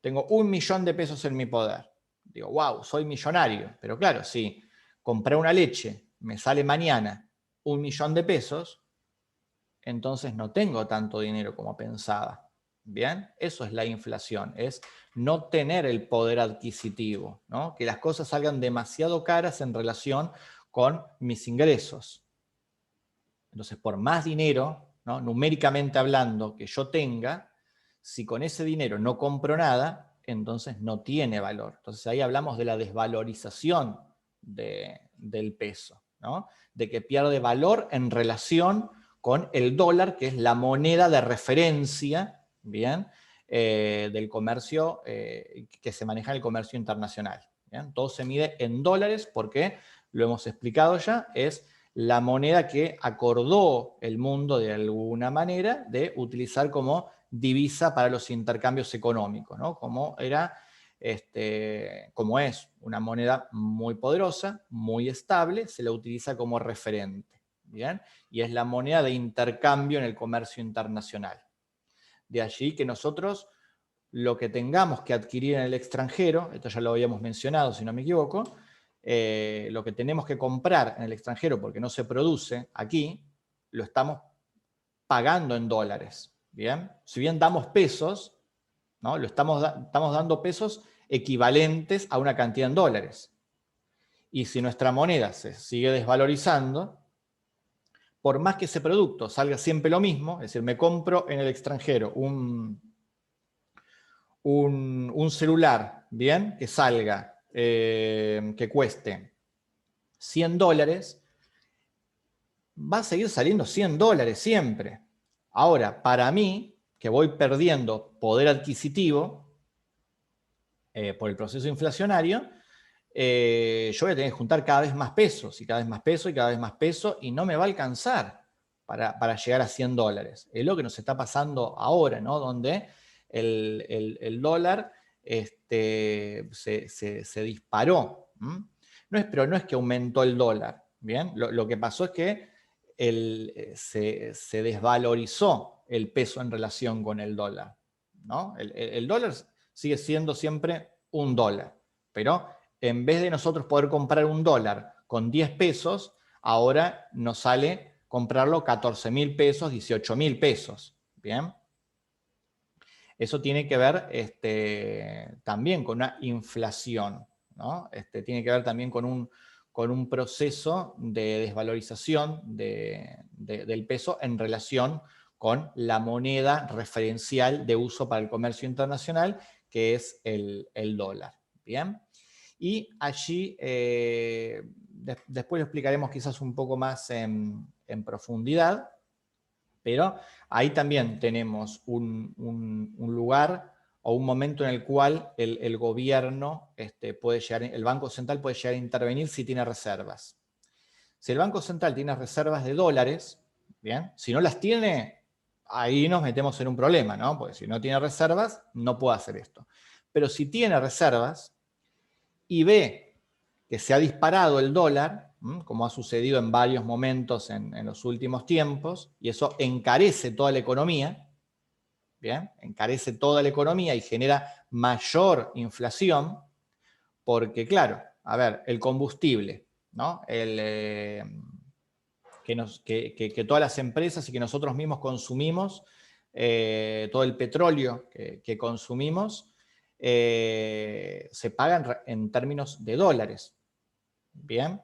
tengo 1 millón de pesos en mi poder. Digo, wow, soy millonario. Pero claro, si compré una leche, me sale mañana 1 millón de pesos, entonces no tengo tanto dinero como pensaba. ¿Bien? Eso es la inflación, es no tener el poder adquisitivo, ¿no? Que las cosas salgan demasiado caras en relación con mis ingresos. Entonces, por más dinero, ¿no? Numéricamente hablando, que yo tenga, si con ese dinero no compro nada, entonces no tiene valor. Entonces ahí hablamos de la desvalorización del peso, ¿no? De que pierde valor en relación con el dólar, que es la moneda de referencia, ¿bien? Del comercio que se maneja en el comercio internacional. ¿Bien? Todo se mide en dólares porque, lo hemos explicado ya, es la moneda que acordó el mundo de alguna manera de utilizar como divisa para los intercambios económicos, ¿no? Como es una moneda muy poderosa, muy estable, se la utiliza como referente, ¿bien? Y es la moneda de intercambio en el comercio internacional. De allí que nosotros lo que tengamos que adquirir en el extranjero, esto ya lo habíamos mencionado si no me equivoco, lo que tenemos que comprar en el extranjero porque no se produce aquí, lo estamos pagando en dólares. ¿Bien? Si bien damos pesos, ¿no? Estamos dando pesos equivalentes a una cantidad en dólares. Y si nuestra moneda se sigue desvalorizando, por más que ese producto salga siempre lo mismo, es decir, me compro en el extranjero un celular, ¿bien? Que salga, que cueste $100, va a seguir saliendo $100 siempre. Ahora, para mí, que voy perdiendo poder adquisitivo, por el proceso inflacionario, yo voy a tener que juntar cada vez más pesos, y cada vez más pesos, y cada vez más pesos, y no me va a alcanzar para llegar a $100. Es lo que nos está pasando ahora, ¿no? Donde el dólar se disparó. Pero no es que aumentó el dólar, ¿bien? Lo que pasó es que se desvalorizó el peso en relación con el dólar, ¿no? El dólar sigue siendo siempre un dólar, pero en vez de nosotros poder comprar un dólar con 10 pesos, ahora nos sale comprarlo 14.000 pesos, 18.000 pesos, ¿bien? Eso tiene que ver también con una inflación, ¿no? Tiene que ver también con un proceso de desvalorización del peso en relación con la moneda referencial de uso para el comercio internacional, que es el dólar. ¿Bien? Y allí, después lo explicaremos quizás un poco más en profundidad, pero ahí también tenemos un lugar o un momento en el cual el gobierno puede llegar, el Banco Central puede llegar a intervenir si tiene reservas. Si el Banco Central tiene reservas de dólares, ¿bien? Si no las tiene, ahí nos metemos en un problema, ¿no? Porque si no tiene reservas, no puede hacer esto. Pero si tiene reservas y ve que se ha disparado el dólar, como ha sucedido en varios momentos en los últimos tiempos, y eso encarece toda la economía, ¿bien? Encarece toda la economía y genera mayor inflación, porque claro, a ver, el combustible, ¿no? Que todas las empresas y que nosotros mismos consumimos, todo el petróleo que consumimos, se pagan en términos de dólares. Bien,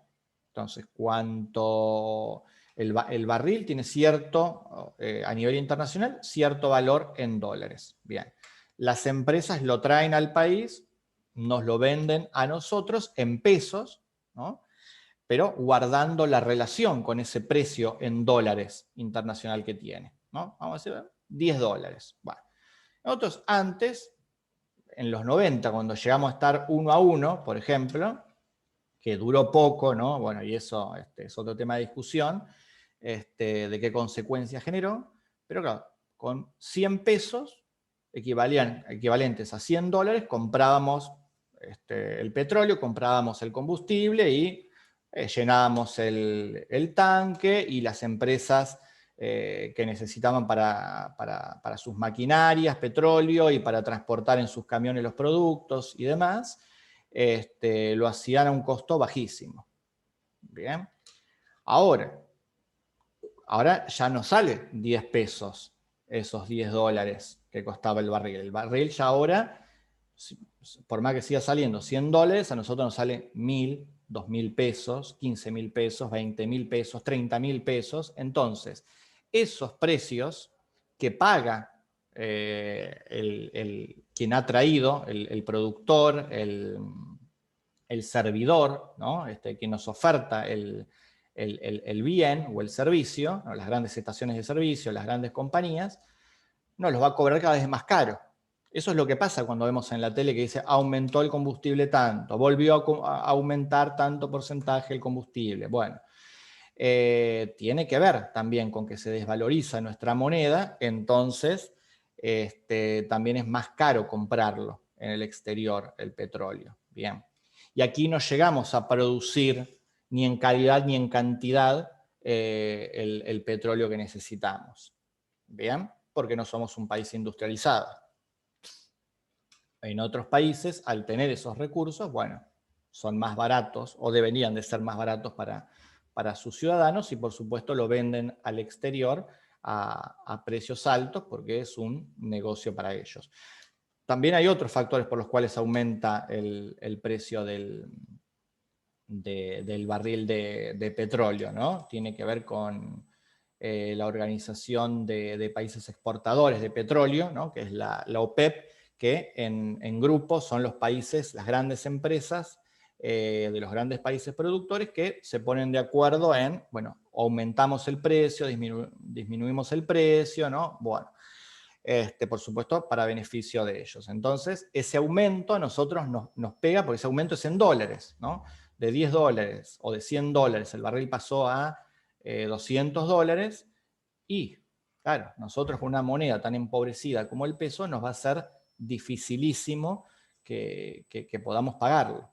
entonces cuanto el barril tiene cierto, a nivel internacional, cierto valor en dólares. Bien, las empresas lo traen al país, nos lo venden a nosotros en pesos, ¿no? Pero guardando la relación con ese precio en dólares internacional que tiene, ¿no? Vamos a decir, $10. Bueno, nosotros antes, en los 90, cuando llegamos a estar 1 a 1, por ejemplo, que duró poco, ¿no? Bueno, y eso es otro tema de discusión, de qué consecuencias generó, pero claro, con 100 pesos equivalentes a $100, comprábamos el petróleo, comprábamos el combustible y llenábamos el tanque, y las empresas que necesitaban para sus maquinarias, petróleo, y para transportar en sus camiones los productos y demás, lo hacían a un costo bajísimo. Bien. Ahora ya no sale 10 pesos esos $10 que costaba el barril. El barril ya ahora, por más que siga saliendo $100, a nosotros nos sale 1.000, 2.000 pesos, 15.000 pesos, 20.000 pesos, 30.000 pesos. Entonces, esos precios que paga quien ha traído, el productor, el servidor, ¿no? Quien nos oferta el bien o el servicio, ¿no? Las grandes estaciones de servicio, las grandes compañías, nos los va a cobrar cada vez más caro. Eso es lo que pasa cuando vemos en la tele que dice aumentó el combustible tanto, volvió a aumentar tanto porcentaje el combustible. Bueno, tiene que ver también con que se desvaloriza nuestra moneda, entonces también es más caro comprarlo en el exterior, el petróleo. Bien. Y aquí no llegamos a producir ni en calidad ni en cantidad el petróleo que necesitamos. Bien, porque no somos un país industrializado. En otros países, al tener esos recursos, bueno, son más baratos o deberían de ser más baratos para sus ciudadanos, y por supuesto lo venden al exterior a precios altos porque es un negocio para ellos. También hay otros factores por los cuales aumenta el precio del barril de petróleo, ¿no? Tiene que ver con la Organización de Países Exportadores de Petróleo, ¿no? Que es la OPEP, que en grupo son los países, las grandes empresas de los grandes países productores, que se ponen de acuerdo en, bueno, aumentamos el precio, disminuimos el precio, ¿no? Bueno, por supuesto, para beneficio de ellos. Entonces, ese aumento a nosotros nos pega, porque ese aumento es en dólares, ¿no? De $10 o de $100 el barril pasó a $200, y, claro, nosotros con una moneda tan empobrecida como el peso nos va a ser dificilísimo que podamos pagarlo.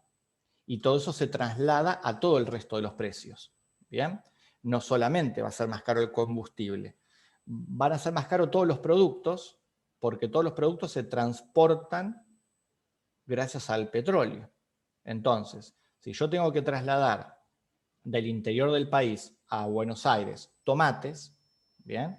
Y todo eso se traslada a todo el resto de los precios, ¿bien? No solamente va a ser más caro el combustible, van a ser más caros todos los productos, porque todos los productos se transportan gracias al petróleo. Entonces, si yo tengo que trasladar del interior del país a Buenos Aires tomates, ¿bien?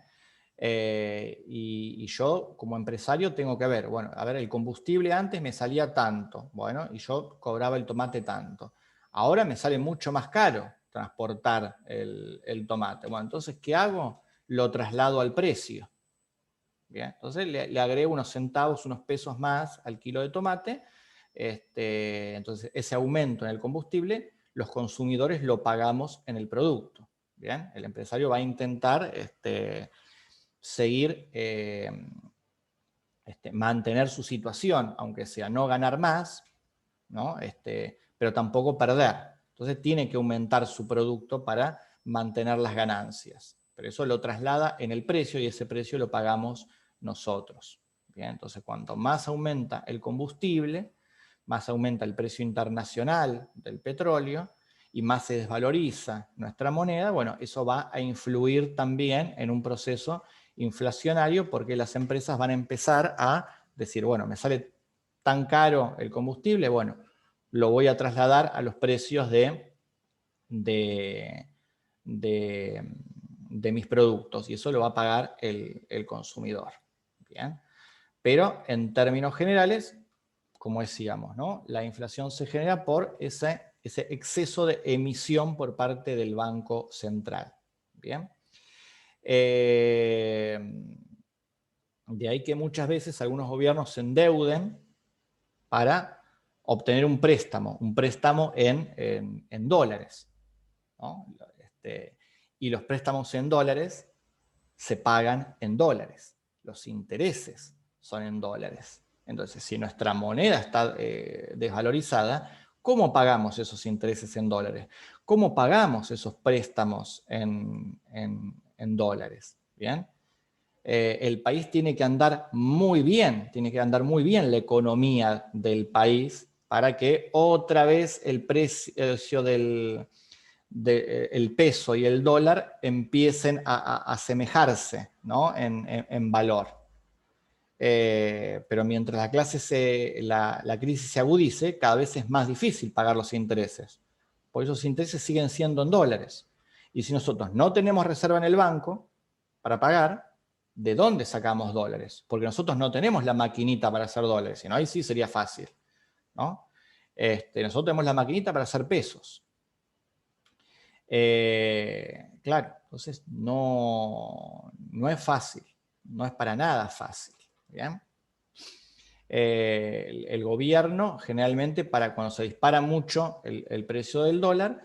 Y yo como empresario tengo que ver, bueno, a ver, el combustible antes me salía tanto, bueno, y yo cobraba el tomate tanto. Ahora me sale mucho más caro transportar el tomate. Bueno, entonces, ¿qué hago? Lo traslado al precio. Bien, entonces le agrego unos centavos, unos pesos más al kilo de tomate. Entonces, ese aumento en el combustible, los consumidores lo pagamos en el producto. Bien, el empresario va a intentar seguir, mantener su situación, aunque sea no ganar más, ¿no? Pero tampoco perder. Entonces tiene que aumentar su producto para mantener las ganancias. Pero eso lo traslada en el precio y ese precio lo pagamos nosotros. Bien, entonces cuanto más aumenta el combustible, más aumenta el precio internacional del petróleo y más se desvaloriza nuestra moneda, bueno, eso va a influir también en un proceso inflacionario, porque las empresas van a empezar a decir, bueno, me sale tan caro el combustible, bueno, lo voy a trasladar a los precios de mis productos, y eso lo va a pagar el consumidor. Bien. Pero en términos generales, como decíamos, ¿no? La inflación se genera por ese exceso de emisión por parte del Banco Central. Bien. De ahí que muchas veces algunos gobiernos se endeuden para obtener un préstamo en dólares, ¿no? Y los préstamos en dólares se pagan en dólares, los intereses son en dólares. Entonces, si nuestra moneda está desvalorizada, ¿cómo pagamos esos intereses en dólares? ¿Cómo pagamos esos préstamos en dólares? ¿Bien? El país tiene que andar muy bien la economía del país para que otra vez el precio del peso y el dólar empiecen a asemejarse, ¿no? en valor. Pero mientras la crisis se agudice, cada vez es más difícil pagar los intereses. Por eso los intereses siguen siendo en dólares. Y si nosotros no tenemos reserva en el banco para pagar, ¿de dónde sacamos dólares? Porque nosotros no tenemos la maquinita para hacer dólares, sino ahí sí sería fácil, ¿no? Nosotros tenemos la maquinita para hacer pesos. Claro, entonces no es fácil, no es para nada fácil. ¿Bien? El gobierno generalmente, para cuando se dispara mucho el precio del dólar,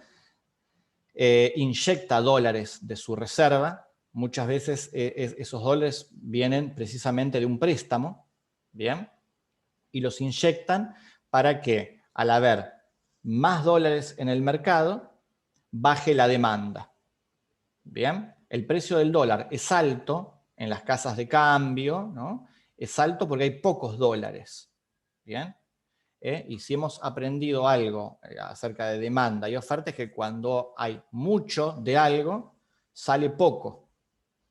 inyecta dólares de su reserva. Muchas veces esos dólares vienen precisamente de un préstamo, ¿bien? Y los inyectan para que, al haber más dólares en el mercado, baje la demanda. ¿Bien? El precio del dólar es alto en las casas de cambio, ¿no? Es alto porque hay pocos dólares. ¿Bien? Y si hemos aprendido algo acerca de demanda y oferta, es que cuando hay mucho de algo, sale poco.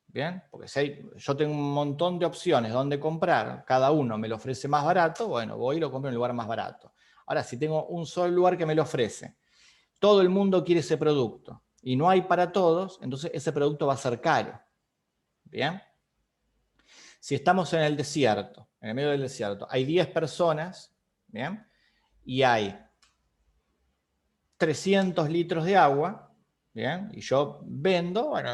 ¿Bien? Porque si yo tengo un montón de opciones donde comprar, cada uno me lo ofrece más barato, bueno, voy y lo compro en un lugar más barato. Ahora, si tengo un solo lugar que me lo ofrece, todo el mundo quiere ese producto y no hay para todos, entonces ese producto va a ser caro. ¿Bien? Si estamos en el desierto, en el medio del desierto, hay 10 personas, ¿bien? Y hay 300 litros de agua, ¿bien? Y yo vendo, bueno,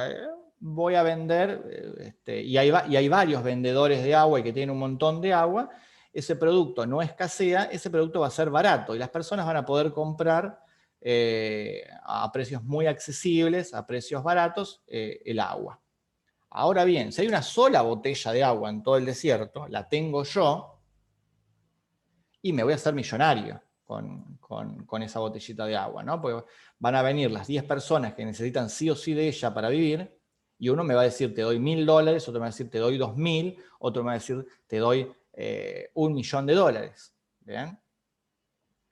voy a vender, y hay varios vendedores de agua y que tienen un montón de agua, ese producto no escasea, ese producto va a ser barato y las personas van a poder comprar a precios muy accesibles, a precios baratos, el agua. Ahora bien, si hay una sola botella de agua en todo el desierto, la tengo yo, y me voy a hacer millonario con esa botellita de agua, ¿no? Porque van a venir las 10 personas que necesitan sí o sí de ella para vivir, y uno me va a decir, te doy $1000, otro me va a decir, te doy 2000, otro me va a decir, te doy $1.000.000, ¿bien?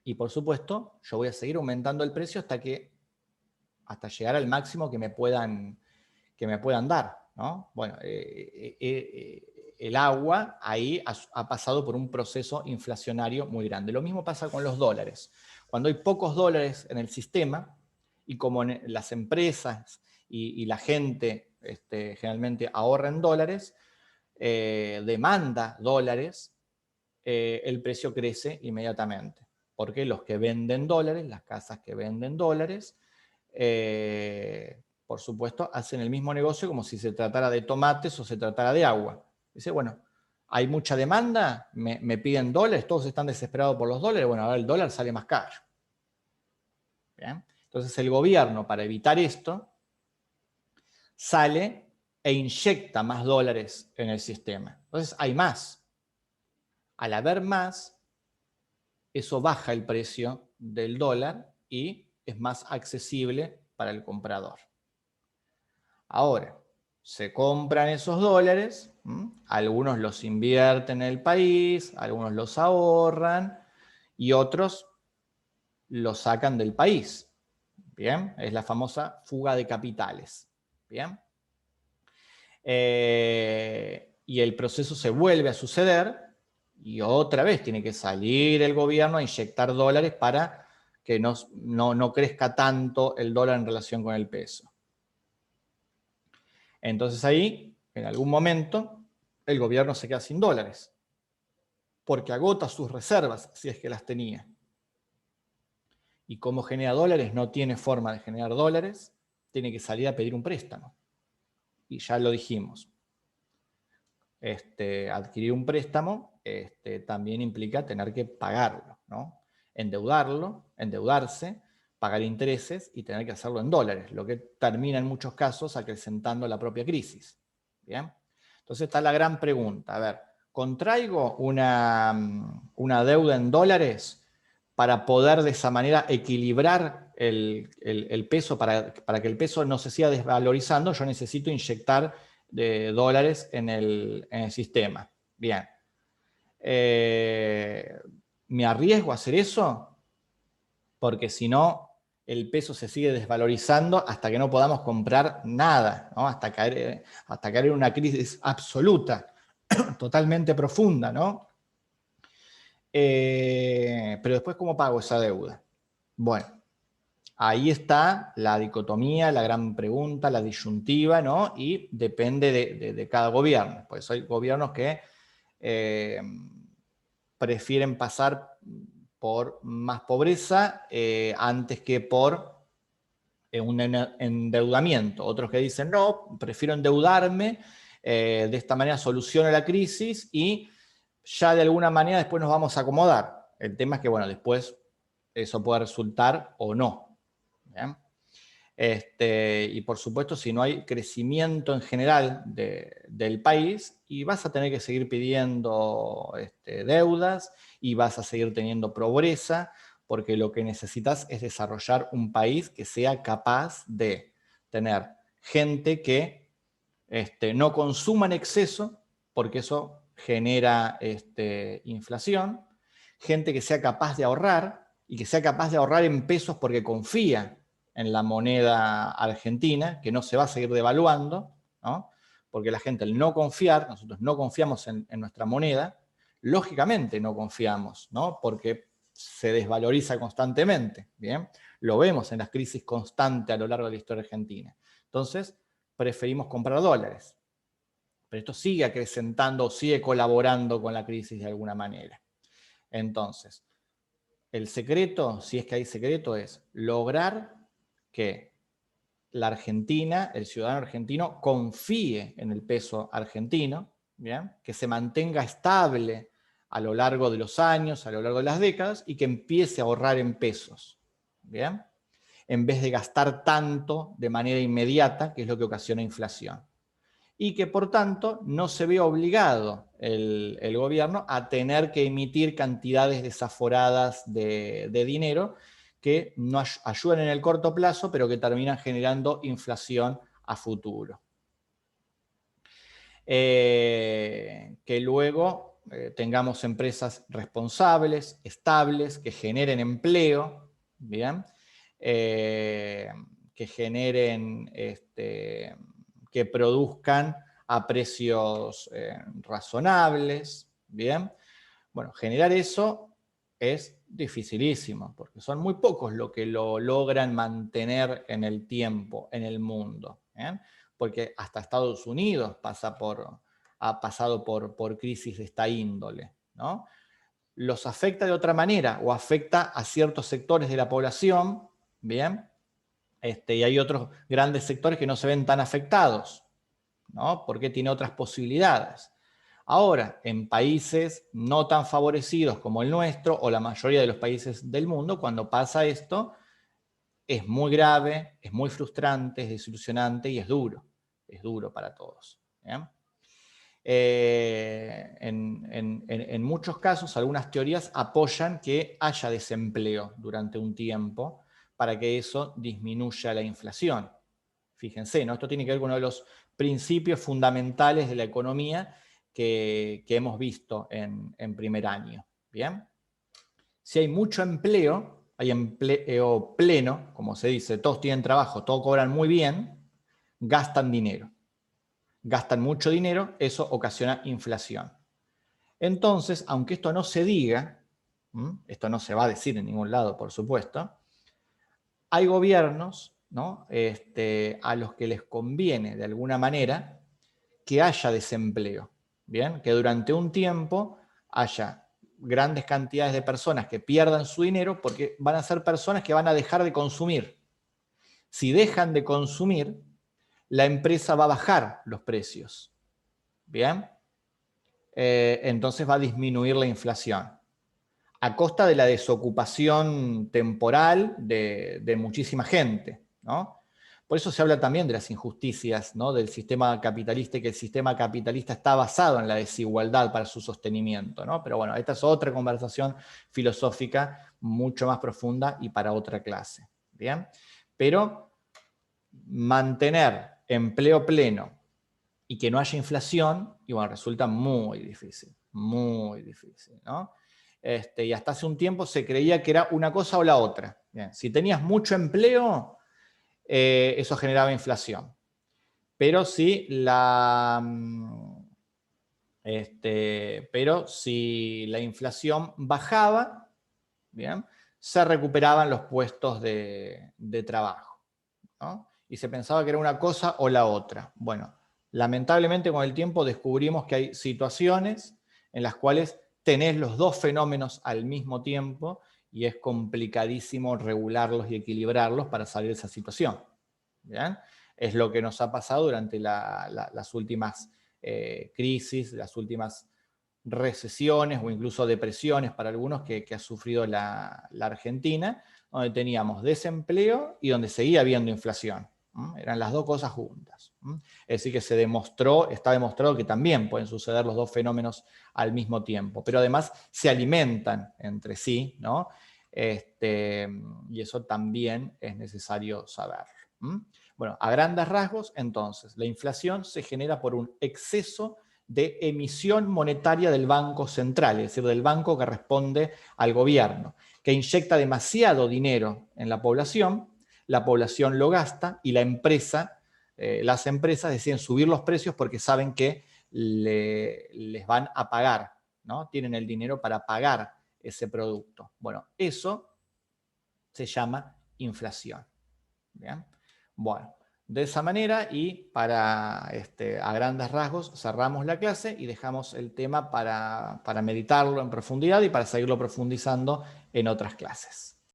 Y por supuesto, yo voy a seguir aumentando el precio hasta llegar al máximo que me puedan dar, ¿no? Bueno, el agua ahí ha pasado por un proceso inflacionario muy grande. Lo mismo pasa con los dólares. Cuando hay pocos dólares en el sistema, y como las empresas y la gente generalmente ahorra en dólares, demanda dólares, el precio crece inmediatamente. Porque los que venden dólares, las casas que venden dólares, por supuesto, hacen el mismo negocio como si se tratara de tomates o se tratara de agua. Dice, bueno, hay mucha demanda, me piden dólares, todos están desesperados por los dólares, bueno, ahora el dólar sale más caro. ¿Bien? Entonces el gobierno, para evitar esto, sale e inyecta más dólares en el sistema. Entonces hay más. Al haber más, eso baja el precio del dólar y es más accesible para el comprador. Ahora, se compran esos dólares, algunos los invierten en el país, algunos los ahorran y otros los sacan del país. Bien, es la famosa fuga de capitales. Bien. Y el proceso se vuelve a suceder y otra vez tiene que salir el gobierno a inyectar dólares para que no crezca tanto el dólar en relación con el peso. Entonces ahí, en algún momento, el gobierno se queda sin dólares, porque agota sus reservas, si es que las tenía. Y como genera dólares, no tiene forma de generar dólares, tiene que salir a pedir un préstamo. Y ya lo dijimos. Adquirir un préstamo también implica tener que pagarlo, ¿no? Endeudarse, pagar intereses y tener que hacerlo en dólares, lo que termina en muchos casos acrecentando la propia crisis. ¿Bien? Entonces está la gran pregunta, a ver, ¿contraigo una deuda en dólares para poder de esa manera equilibrar el peso, para que el peso no se siga desvalorizando? Yo necesito inyectar de dólares en el sistema. Bien. ¿Me arriesgo a hacer eso? Porque si no, el peso se sigue desvalorizando hasta que no podamos comprar nada, ¿no? Hasta caer en una crisis absoluta, totalmente profunda, ¿no? Pero después, ¿cómo pago esa deuda? Bueno, ahí está la dicotomía, la gran pregunta, la disyuntiva, ¿no? Y depende de cada gobierno. Pues hay gobiernos que prefieren pasar por más pobreza antes que por un endeudamiento. Otros que dicen, no, prefiero endeudarme, de esta manera soluciono la crisis y ya de alguna manera después nos vamos a acomodar. El tema es que, bueno, después eso puede resultar o no. ¿Bien? Y por supuesto, si no hay crecimiento en general del país, y vas a tener que seguir pidiendo deudas y vas a seguir teniendo pobreza, porque lo que necesitas es desarrollar un país que sea capaz de tener gente que no consuma en exceso, porque eso genera inflación, gente que sea capaz de ahorrar y que sea capaz de ahorrar en pesos porque confía en la moneda argentina, que no se va a seguir devaluando, ¿no? Porque la gente, al no confiar, nosotros no confiamos en nuestra moneda, lógicamente no confiamos, ¿no? Porque se desvaloriza constantemente, ¿bien? Lo vemos en las crisis constantes a lo largo de la historia argentina. Entonces, preferimos comprar dólares. Pero esto sigue acrecentando, sigue colaborando con la crisis de alguna manera. Entonces, el secreto, si es que hay secreto, es lograr que la Argentina, el ciudadano argentino, confíe en el peso argentino, ¿bien? Que se mantenga estable a lo largo de los años, a lo largo de las décadas, y que empiece a ahorrar en pesos, ¿bien? En vez de gastar tanto de manera inmediata, que es lo que ocasiona inflación. y que por tanto no se ve obligado el gobierno a tener que emitir cantidades desaforadas de dinero que no ayudan en el corto plazo, pero que terminan generando inflación a futuro. Que luego tengamos empresas responsables, estables, que generen empleo, ¿bien? Que generen, que produzcan a precios razonables, ¿bien? Bueno, generar eso es dificilísimo, porque son muy pocos los que lo logran mantener en el tiempo, en el mundo, ¿bien? Porque hasta Estados Unidos ha pasado por crisis de esta índole, ¿no? Los afecta de otra manera o afecta a ciertos sectores de la población, ¿bien? Y hay otros grandes sectores que no se ven tan afectados, ¿no? Porque tiene otras posibilidades. Ahora, en países no tan favorecidos como el nuestro o la mayoría de los países del mundo, cuando pasa esto, es muy grave, es muy frustrante, es desilusionante y es duro para todos. En muchos casos, algunas teorías apoyan que haya desempleo durante un tiempo para que eso disminuya la inflación. Fíjense, ¿no? Esto tiene que ver con uno de los principios fundamentales de la economía que hemos visto en primer año. ¿Bien? Si hay mucho empleo, hay empleo pleno, como se dice, todos tienen trabajo, todos cobran muy bien, gastan dinero. Gastan mucho dinero, eso ocasiona inflación. Entonces, aunque esto no se diga, esto no se va a decir en ningún lado, por supuesto, hay gobiernos, ¿no? A los que les conviene de alguna manera que haya desempleo, ¿bien? Que durante un tiempo haya grandes cantidades de personas que pierdan su dinero porque van a ser personas que van a dejar de consumir. Si dejan de consumir, la empresa va a bajar los precios, ¿bien? Entonces va a disminuir la inflación a costa de la desocupación temporal de muchísima gente, ¿no? Por eso se habla también de las injusticias, ¿no? Del sistema capitalista y que el sistema capitalista está basado en la desigualdad para su sostenimiento, ¿no? Pero bueno, esta es otra conversación filosófica mucho más profunda y para otra clase, ¿bien? Pero mantener empleo pleno y que no haya inflación, y bueno, resulta muy difícil, ¿no? Y hasta hace un tiempo se creía que era una cosa o la otra. Bien, si tenías mucho empleo, eso generaba inflación. Pero si pero si la inflación bajaba, ¿bien? Se recuperaban los puestos de trabajo, ¿no? Y se pensaba que era una cosa o la otra. Bueno, lamentablemente con el tiempo descubrimos que hay situaciones en las cuales tenés los dos fenómenos al mismo tiempo y es complicadísimo regularlos y equilibrarlos para salir de esa situación. ¿Bien? Es lo que nos ha pasado durante las últimas crisis, las últimas recesiones o incluso depresiones para algunos que ha sufrido la Argentina, donde teníamos desempleo y donde seguía habiendo inflación. Eran las dos cosas juntas. Es decir, que está demostrado que también pueden suceder los dos fenómenos al mismo tiempo, pero además se alimentan entre sí, ¿no? Y eso también es necesario saberlo. Bueno, a grandes rasgos, entonces, la inflación se genera por un exceso de emisión monetaria del Banco Central, es decir, del banco que responde al gobierno, que inyecta demasiado dinero en la población lo gasta y las empresas deciden subir los precios porque saben que les van a pagar, ¿no? Tienen el dinero para pagar ese producto. Bueno, eso se llama inflación. ¿Bien? Bueno, de esa manera y a grandes rasgos cerramos la clase y dejamos el tema para meditarlo en profundidad y para seguirlo profundizando en otras clases.